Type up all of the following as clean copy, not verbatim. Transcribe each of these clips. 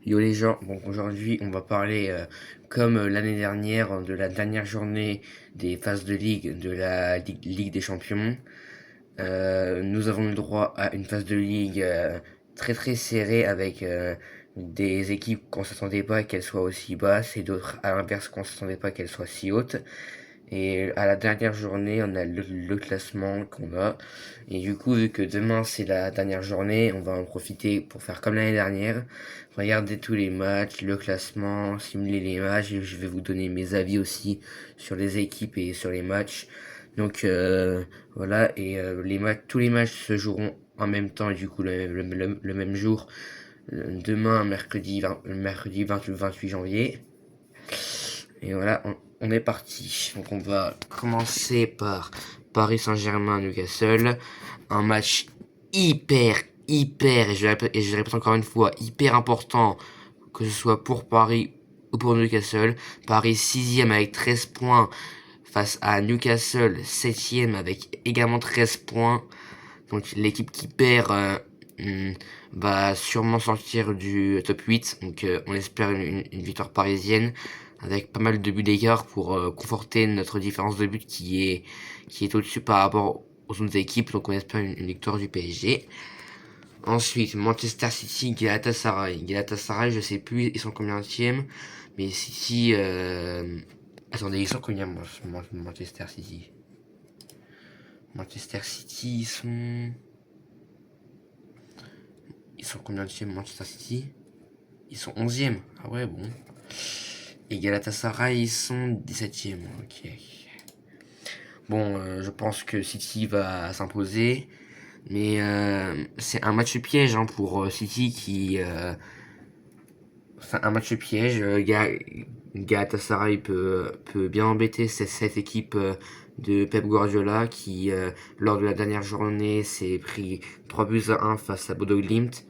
Yo les gens, donc aujourd'hui on va parler comme l'année dernière de la dernière journée des phases de ligue de la Ligue des Champions. Nous avons eu le droit à une phase de ligue très très serrée avec des équipes qu'on ne s'attendait pas qu'elles soient aussi basses et d'autres à l'inverse qu'on ne s'attendait pas qu'elles soient si hautes. Et à la dernière journée, on a le classement qu'on a. Et du coup, vu que demain c'est la dernière journée, on va en profiter pour faire comme l'année dernière. Regarder tous les matchs, le classement, simuler les matchs. Et je vais vous donner mes avis aussi sur les équipes et sur les matchs. Donc voilà, et tous les matchs se joueront en même temps, et du coup le même jour. Demain, mercredi 28 janvier. Et voilà, on est parti. Donc on va commencer par Paris Saint-Germain-Newcastle. Un match hyper, et je répète encore une fois, hyper important, que ce soit pour Paris ou pour Newcastle. Paris 6ème avec 13 points face à Newcastle 7ème avec également 13 points. Donc l'équipe qui perd va sûrement sortir du top 8. Donc on espère une victoire parisienne avec pas mal de buts d'écart pour conforter notre différence de but qui est au-dessus par rapport aux autres équipes. Donc on espère une victoire du PSG. Ensuite, Manchester City, Galatasaray. Galatasaray, je sais plus, ils sont combien-tième, mais City... Attendez, ils sont combien Manchester City? Manchester City, Ils sont combien de Manchester City? Ils sont 11e. Ah ouais, bon. Et Galatasaray, ils sont 17e. Ok. Bon, je pense que City va s'imposer. Mais c'est un match piège pour City qui... c'est un match piège. Galatasaray peut bien embêter cette équipe de Pep Guardiola qui, lors de la dernière journée, s'est pris 3 buts à 1 face à Bodo Glimt.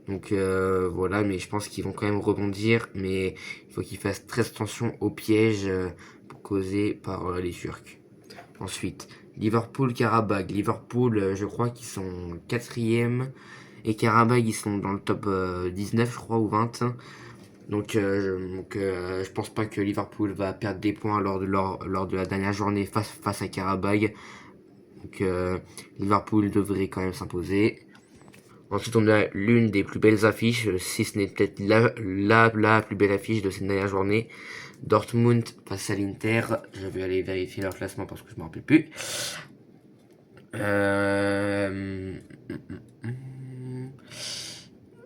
Donc voilà, mais je pense qu'ils vont quand même rebondir, mais il faut qu'ils fassent très attention aux pièges causés par les Turcs. Ensuite, Liverpool-Karabakh. Liverpool, je crois qu'ils sont 4ème, et Karabakh, ils sont dans le top 19, je crois, ou 20. Donc je pense pas que Liverpool va perdre des points lors de la dernière journée face à Karabakh. Donc Liverpool devrait quand même s'imposer. Ensuite, on a l'une des plus belles affiches, si ce n'est peut-être la plus belle affiche de cette dernière journée. Dortmund face à l'Inter. Je vais aller vérifier leur classement parce que je ne me rappelle plus.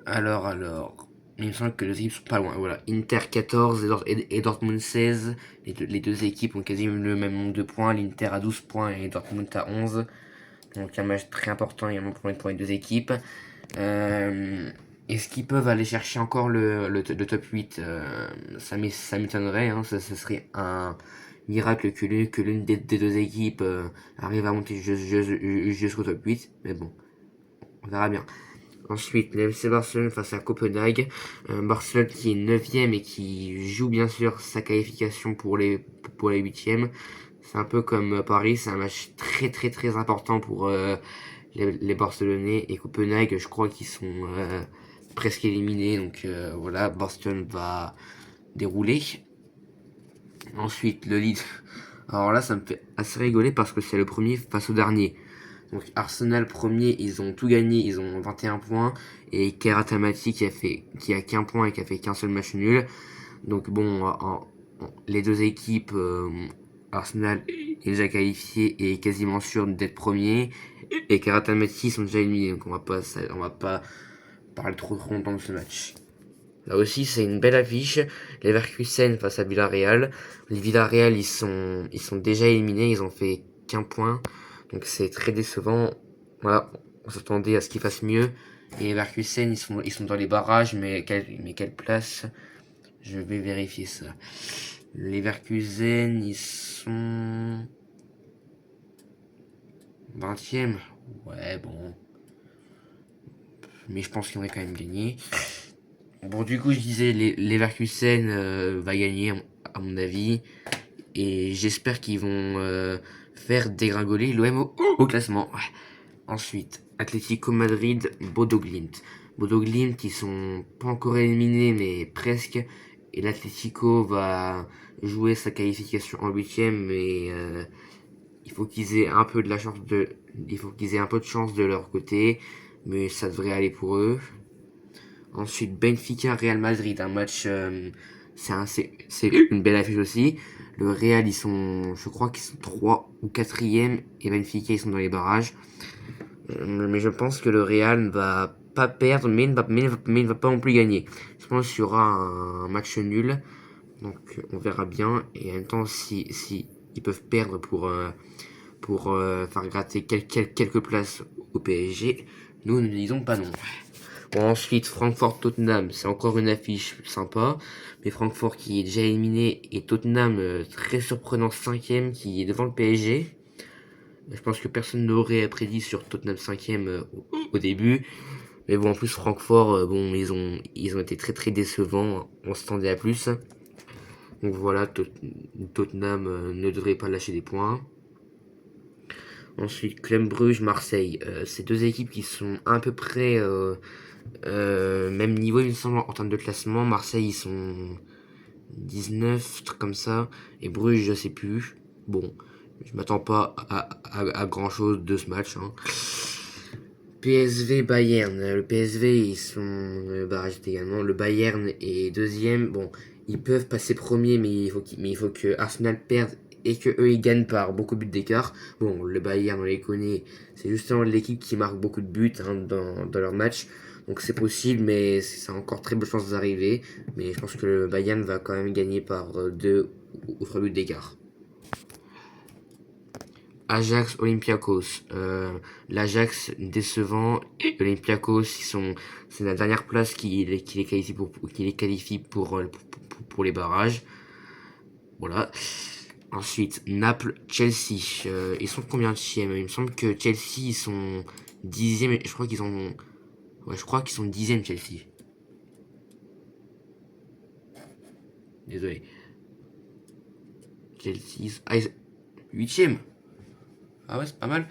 Alors. Il me semble que les équipes sont pas loin. Voilà. Inter 14 et Dortmund 16. Les deux équipes ont quasiment le même nombre de points. L'Inter a 12 points et Dortmund a 11. Donc un match très important également pour les deux équipes. Est-ce qu'ils peuvent aller chercher encore le top 8? Ça m'étonnerait, ce serait un miracle que l'une des deux équipes arrive à monter jusqu'au top 8, mais bon, on verra bien. Ensuite, le FC Barcelone face à Copenhague. Barcelone qui est 9ème et qui joue bien sûr sa qualification pour les 8ème. C'est un peu comme Paris, c'est un match très important pour les Barcelonais, et Copenhague, je crois qu'ils sont presque éliminés. Donc voilà, Barcelone va dérouler. Ensuite, le lead. Alors là, ça me fait assez rigoler parce que c'est le premier face au dernier. Donc Arsenal premier, ils ont tout gagné, ils ont 21 points. Et Keratamati qui a qu'un point et qui a fait qu'un seul match nul. Donc bon, les deux équipes, Arsenal est déjà qualifié et est quasiment sûr d'être premier. Et Keratamati sont déjà éliminés, donc on va pas parler trop longtemps de ce match. Là aussi, c'est une belle affiche. Leverkusen face à Villarreal. Les Villarreal, ils sont déjà éliminés, ils ont fait qu'un point. Donc c'est très décevant. Voilà, on s'attendait à ce qu'ils fassent mieux. Et Leverkusen, ils sont dans les barrages, mais quelle place? Je vais vérifier ça. Les Leverkusen, ils sont 20ème. Ouais, bon. Mais je pense qu'ils auraient quand même gagné. Bon, du coup, je disais, les Leverkusen va gagner, à mon avis. Et j'espère qu'ils vont faire dégringoler l'OM au classement. Ouais. Ensuite, Atlético Madrid, Bodo Glimt. Bodo Glimt, ils sont pas encore éliminés, mais presque. Et l'Atlético va jouer sa qualification en huitième, mais il faut qu'ils aient un peu de la chance il faut qu'ils aient un peu de chance de leur côté, mais ça devrait aller pour eux. Ensuite, Benfica Real Madrid, un match, c'est une belle affiche aussi. Le Real, je crois qu'ils sont 3 ou 4e, et Benfica, ils sont dans les barrages. Mais je pense que le Real ne va pas perdre, mais ne va pas non plus gagner. Je pense qu'il y aura un match nul, donc on verra bien. Et en même temps, si ils peuvent perdre pour faire gratter quelques places au PSG, nous ne disons pas non. Bon, ensuite, Francfort-Tottenham, c'est encore une affiche sympa, mais Francfort qui est déjà éliminé et Tottenham très surprenant 5ème qui est devant le PSG. Je pense que personne n'aurait prédit sur Tottenham 5ème au début. Mais bon, en plus, Francfort, bon, ils ont été très très décevants. On s'attendait à plus. Donc voilà, Tottenham ne devrait pas lâcher des points. Ensuite, Club Bruges, Marseille. C'est deux équipes qui sont à peu près même niveau, il me semble, en termes de classement. Marseille, ils sont 19, truc comme ça. Et Bruges, je sais plus. Bon, je m'attends pas à grand chose de ce match. Hein. PSV Bayern. Le PSV, ils sont barragés également. Le Bayern est deuxième. Bon, ils peuvent passer premier, mais il faut que Arsenal perde et que eux ils gagnent par beaucoup de buts d'écart. Bon, le Bayern, on les connaît. C'est justement l'équipe qui marque beaucoup de buts hein, dans leur match. Donc c'est possible, mais ça a encore très peu de chances d'arriver. Mais je pense que le Bayern va quand même gagner par 2 ou 3 buts d'écart. Ajax Olympiakos. L'Ajax décevant et Olympiakos c'est la dernière place qui les qualifie pour les barrages. Voilà. Ensuite Naples Chelsea. Ils sont combien de chiens? Il me semble que Chelsea ils sont 10e. Je crois qu'ils sont 10e Chelsea. Désolé. Chelsea. Ah, 8e. Ah ouais, c'est pas mal.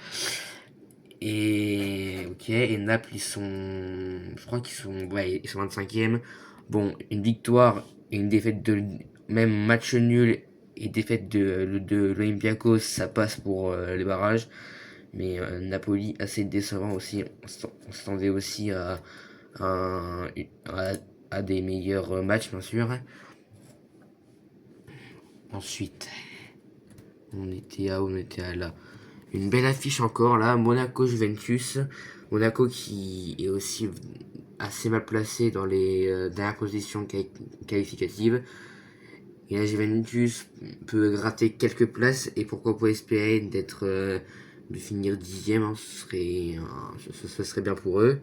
Et ok, et Naples, je crois ils sont 25e. Bon, une victoire et une défaite même match nul et défaite de l'Olympiakos, ça passe pour les barrages. Mais Napoli, assez décevant aussi. On s'attendait aussi à, à, à des meilleurs matchs, bien sûr. Ensuite, on était à là. Une belle affiche encore là, Monaco-Juventus. Monaco qui est aussi assez mal placé dans les dernières positions qualificatives. Et la Juventus peut gratter quelques places et pourquoi pas espérer de finir 10ème, hein, ce serait bien pour eux.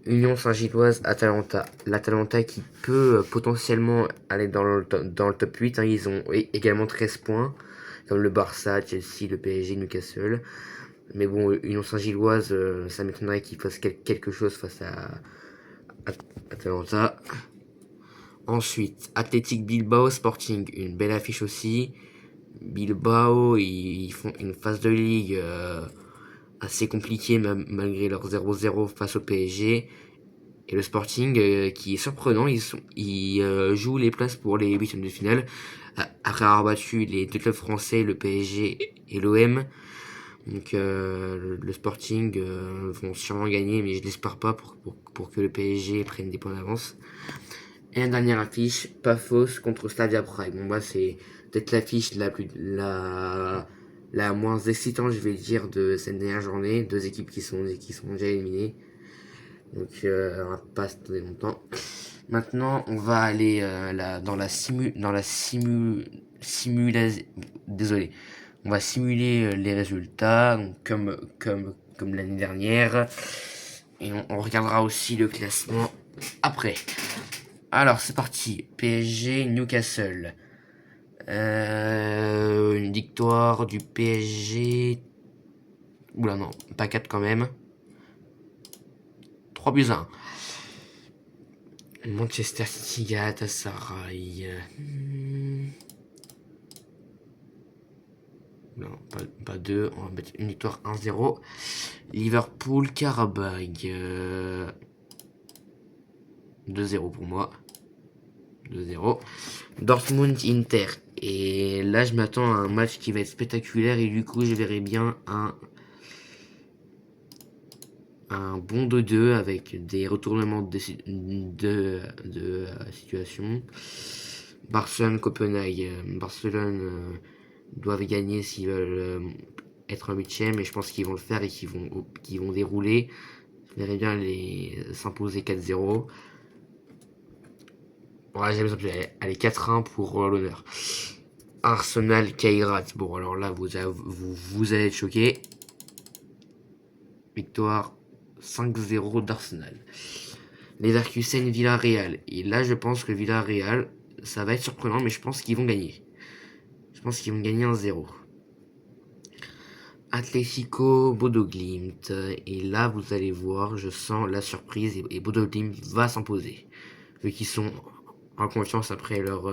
Union Saint-Gilloise, Atalanta. L'Atalanta qui peut potentiellement aller dans le top 8. Hein, ils ont également 13 points, comme le Barça, Chelsea, le PSG, Newcastle. Mais bon, Union Saint-Gilloise, ça m'étonnerait qu'ils fassent quelque chose face à Atalanta. Ensuite, Athletic Bilbao Sporting, une belle affiche aussi. Bilbao, ils font une phase de ligue assez compliquée malgré leur 0-0 face au PSG. Et le Sporting, qui est surprenant, ils jouent les places pour les huitièmes de finale, après avoir battu les deux clubs français, le PSG et l'OM. Donc le Sporting vont sûrement gagner, mais je l'espère pas pour que le PSG prenne des points d'avance. Et la dernière affiche, Paphos contre Slavia Prague. Bon, moi, c'est peut-être l'affiche la moins excitante, je vais dire, de cette dernière journée. Deux équipes qui sont déjà éliminées. Donc, on va pas se donner longtemps. Maintenant, on va aller désolé. On va simuler les résultats, donc comme l'année dernière. Et on regardera aussi le classement après. Alors, c'est parti. PSG, Newcastle. Une victoire du PSG. Oula, non, pas 4 quand même. 3 buts à 1. Manchester City, Galatasaray. Non, pas 2. On va mettre une victoire 1-0. Liverpool, Karabakh. 2-0 pour moi. 2-0. Dortmund-Inter. Et là, je m'attends à un match qui va être spectaculaire. Et du coup, je verrai bien un bon 2-2 avec des retournements de situation. Barcelone-Copenhague. Barcelone doivent gagner s'ils veulent être en 8ème. Et je pense qu'ils vont le faire et qu'ils vont dérouler. Je verrai bien s'imposer 4-0. Ouais, j'ai besoin de aller 4-1 pour l'honneur. Arsenal Kairat. Bon, alors là, vous allez être choqués. Victoire 5-0 d'Arsenal. Leverkusen Villarreal. Et là, je pense que Villarreal, ça va être surprenant, mais je pense qu'ils vont gagner. Je pense qu'ils vont gagner 1-0. Atlético Bodo Glimt. Et là, vous allez voir, je sens la surprise et Bodo Glimt va s'imposer. Vu qu'ils sont en confiance après leur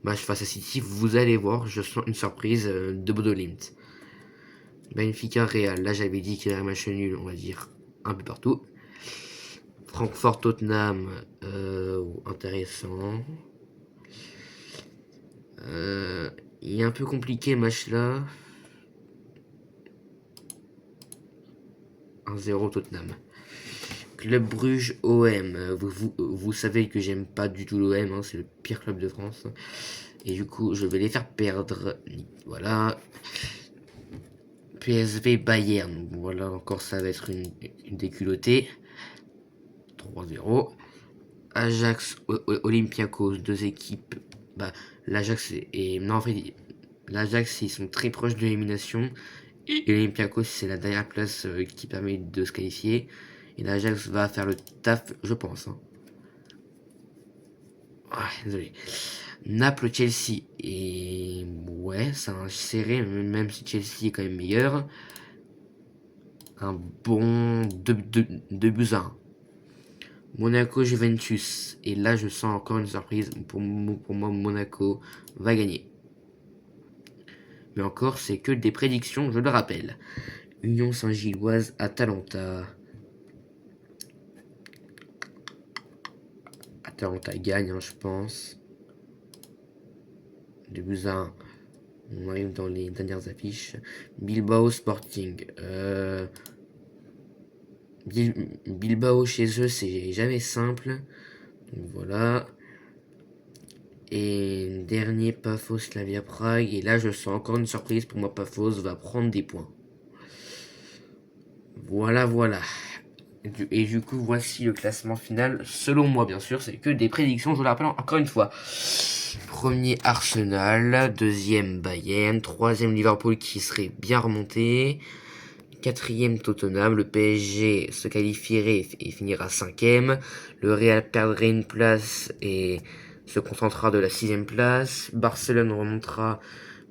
match face à City, vous allez voir, je sens une surprise de Bodo Glimt. Benfica Real, là j'avais dit qu'il y avait un match nul, on va dire, un peu partout. Francfort Tottenham, intéressant. Il est un peu compliqué le match là. 1-0 Tottenham. Club Bruges OM. Vous savez que j'aime pas du tout l'OM, hein, c'est le pire club de France. Et du coup, je vais les faire perdre. Voilà. PSV Bayern. Voilà, encore ça va être une déculottée. 3-0. Ajax Olympiakos, deux équipes. Bah, l'Ajax et. Non, en fait, l'Ajax, ils sont très proches de l'élimination. Et l'Olympiakos, c'est la dernière place qui permet de se qualifier. Et l'Ajax va faire le taf, je pense. Hein. Ah, désolé. Naples-Chelsea. Et ouais, c'est un serré, même si Chelsea est quand même meilleur. Un bon 2 buts à 1. Monaco-Juventus. Et là, je sens encore une surprise. Pour moi, Monaco va gagner. Mais encore, c'est que des prédictions, je le rappelle. Union Saint-Gilloise, Atalanta. Atalanta gagne, hein, je pense. 2 buts à 1. On arrive dans les dernières affiches. Bilbao Sporting. Bilbao chez eux, c'est jamais simple. Donc voilà. Et dernier, Pafos Slavia Prague. Et là, je sens encore une surprise. Pour moi, Pafos va prendre des points. Voilà, voilà. Et du coup, voici le classement final. Selon moi, bien sûr, c'est que des prédictions. Je vous le rappelle encore une fois. Premier Arsenal, deuxième Bayern, troisième Liverpool qui serait bien remonté, quatrième Tottenham, le PSG se qualifierait et finira cinquième, le Real perdrait une place et se contentera de la sixième place, Barcelone remontera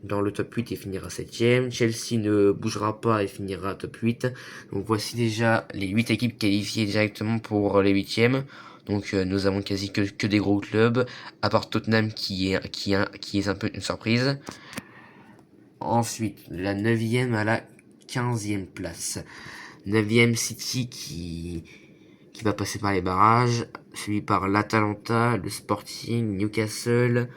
dans le top 8 et finira 7ème. Chelsea ne bougera pas et finira top 8. Donc voici déjà les 8 équipes qualifiées directement pour les 8ème. Donc nous avons quasi que des gros clubs, à part Tottenham qui est un peu une surprise. Ensuite, la 9ème à la 15ème place. 9ème City qui va passer par les barrages, suivi par l'Atalanta, le Sporting, Newcastle,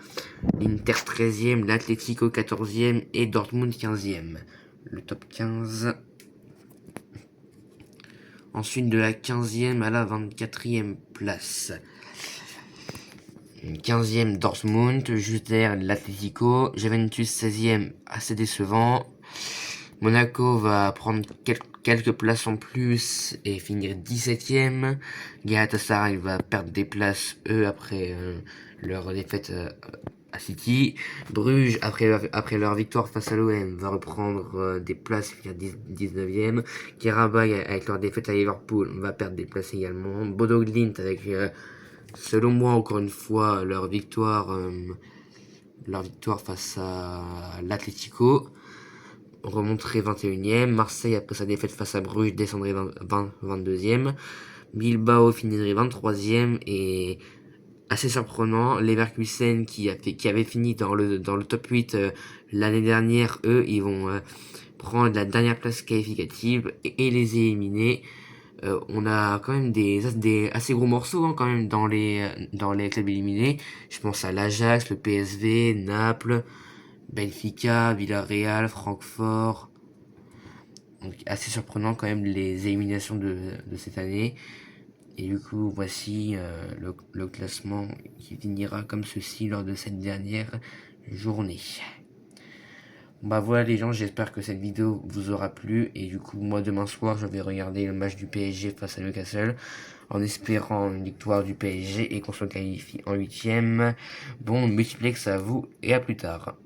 l'Inter 13ème, l'Atlético 14ème et Dortmund 15ème. Le top 15. Ensuite de la 15ème à la 24ème place. 15ème Dortmund, juste derrière l'Atlético. Juventus 16ème, assez décevant. Monaco va prendre quelques places en plus et finir 17ème. Galatasaray va perdre des places, eux, après leur défaite à City. Bruges, après leur victoire face à l'OM, va reprendre des places et finir 19ème. Karabakh, avec leur défaite à Liverpool, va perdre des places également. Bodo Glimt, avec, selon moi, encore une fois, leur victoire face à l'Atlético, remonterait 21ème. Marseille, après sa défaite face à Bruges, descendrait 22ème. Bilbao finirait 23ème. Et assez surprenant, Leverkusen qui avait fini dans le top 8 l'année dernière, eux, ils vont prendre la dernière place qualificative et les éliminer. On a quand même des assez gros morceaux, hein, quand même dans les clubs éliminés. Je pense à l'Ajax, le PSV, Naples, Benfica, Villarreal, Francfort. Donc assez surprenant quand même les éliminations de cette année. Et du coup, voici le classement qui finira comme ceci lors de cette dernière journée. Bah voilà les gens, j'espère que cette vidéo vous aura plu. Et du coup, moi demain soir, je vais regarder le match du PSG face à Newcastle en espérant une victoire du PSG et qu'on se qualifie en huitième. Bon multiplex à vous et à plus tard.